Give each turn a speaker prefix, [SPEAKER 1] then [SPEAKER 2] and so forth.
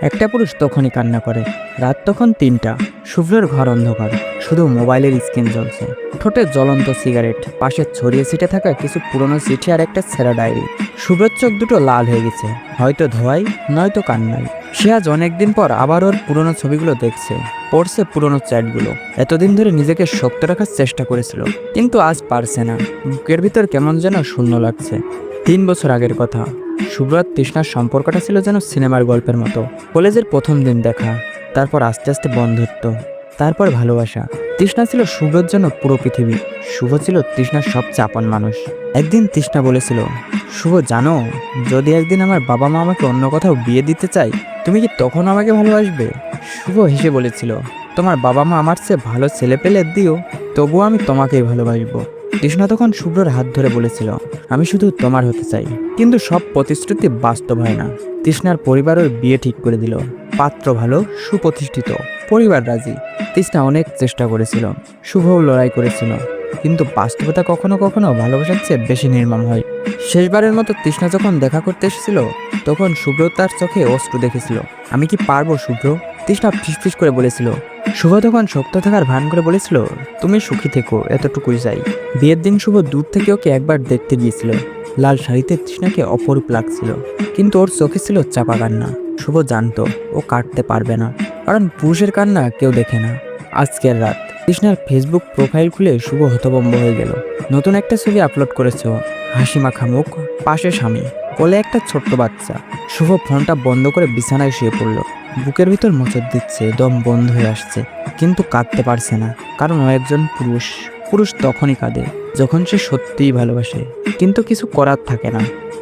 [SPEAKER 1] একটা পুরুষ তখনই কান্না করে। রাত তখন ৩টা। শুভ্রের ঘর অন্ধকার, শুধু মোবাইলের স্ক্রিন জ্বলছে। ঠোঁটে জ্বলন্ত সিগারেট, পাশে ছড়িয়ে ছিটে থাকা কিছু পুরনো চিঠি আর একটা ছেঁড়া ডায়েরি। শুভ্রের চোখ দুটো লাল হয়ে গেছে, হয়তো ধোয়াই, নয়তো কান্নায়। সে আজ অনেকদিন পর আবার ওর পুরনো ছবিগুলো দেখছে, পড়ছে পুরনো চ্যাটগুলো। এতদিন ধরে নিজেকে শক্ত রাখার চেষ্টা করেছিল, কিন্তু আজ পারছে না। বুকের ভিতর কেমন যেন শূন্য লাগছে। ৩ বছর আগের কথা। শুভ্র আর তৃষ্ণার সম্পর্কটা ছিল যেন সিনেমার গল্পের মতো। কলেজের প্রথম দিন দেখা, তারপর আস্তে আস্তে বন্ধুত্ব, তারপর ভালোবাসা। তৃষ্ণা ছিল শুভ্রর জন্য পুরো পৃথিবী, শুভ ছিল তৃষ্ণার সবচেয়ে আপন মানুষ। একদিন তৃষ্ণা বলেছিল, শুভ জানো, যদি একদিন আমার বাবা মা আমাকে অন্য কোথাও বিয়ে দিতে চাই, তুমি কি তখন আমাকে ভালোবাসবে? শুভ হেসে বলেছিল, তোমার বাবা মা আমার চেয়ে ভালো ছেলে পেলে দিও, তবুও আমি তোমাকেই ভালোবাসবো। তৃষ্ণা তখন শুভ্রর হাত ধরে বলেছিল, আমি শুধু তোমার হতে চাই। কিন্তু সব প্রতিশ্রুতি বাস্তব হয় না। তৃষ্ণার পরিবার ওর বিয়ে ঠিক করে দিল। পাত্র ভালো, সুপ্রতিষ্ঠিত, পরিবার রাজি। তৃষ্ণা অনেক চেষ্টা করেছিল, শুভও লড়াই করেছিল, কিন্তু বাস্তবতা কখনো কখনো ভালোবাসার চেয়ে বেশি নির্মম হয়। শেষবারের মতো তৃষ্ণা যখন দেখা করতে এসেছিল, তখন শুভ্র তার চোখে অশ্রু দেখেছিল। আমি কি পারবো শুভ্র? তৃষ্ণা ফিসফিস করে বলেছিল। শুভ তখন শক্ত থাকার ভান করে বলেছিল, তুমি সুখী থেকো, এতটুকুই চাই। বিয়ের দিন শুভ দূর থেকে ওকে একবার দেখতে গিয়েছিল। লাল শাড়িতে তৃষ্ণাকে অপরূপ লাগছিল, কিন্তু ওর চোখে ছিল চাপা কান্না। শুভ জানতো ও কাটতে পারবে না, কারণ পুরুষের কান্না কেউ দেখে না। আজকের রাত। তৃষ্ণার ফেসবুক প্রোফাইল খুলে শুভ হতভম্ব হয়ে গেল। নতুন একটা ছবি আপলোড করেছে ও। হাসি মাখা মুখ, পাশে স্বামী, কোলে একটা ছোট্ট বাচ্চা। শুভ ফোনটা বন্ধ করে বিছানায় শুয়ে পড়ল। বুকের ভিতর মোচড় দিচ্ছে, দম বন্ধ হয়ে আসছে, কিন্তু কাঁদতে পারছে না, কারণ ও একজন পুরুষ। পুরুষ তখনই কাঁদে যখন সে সত্যিই ভালোবাসে, কিন্তু কিছু করার থাকে না।